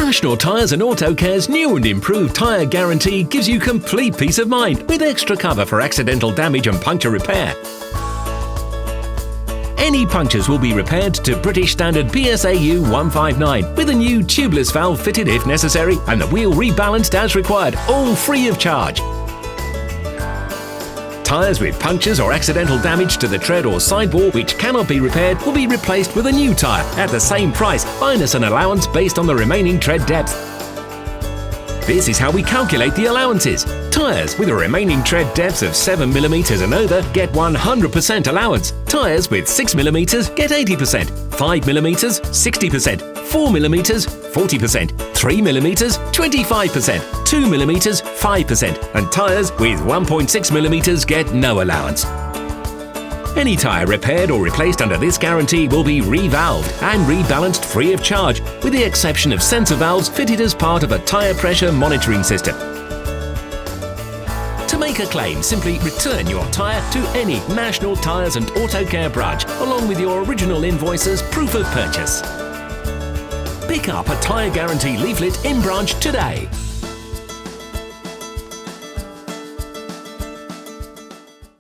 National Tyres and Autocare's new and improved Tyre Guarantee gives you complete peace of mind with extra cover for accidental damage and puncture repair. Any punctures will be repaired to British Standard BSAU 159 with a new tubeless valve fitted if necessary and the wheel rebalanced as required, all free of charge. Tyres with punctures or accidental damage to the tread or sidewall which cannot be repaired will be replaced with a new tyre at the same price, minus an allowance based on the remaining tread depth. This is how we calculate the allowances. Tyres with a remaining tread depth of 7mm and over get 100% allowance. Tyres with 6mm get 80%, 5mm 60%, 4mm 40%, 3mm 25%, 2mm 5%, and tyres with 1.6mm get no allowance. Any tyre repaired or replaced under this guarantee will be revalved and rebalanced free of charge, with the exception of sensor valves fitted as part of a tyre pressure monitoring system. To make a claim, simply return your tyre to any National Tyres and Autocare branch, along with your original invoice as proof of purchase. Pick up a Tyre Guarantee leaflet in branch today.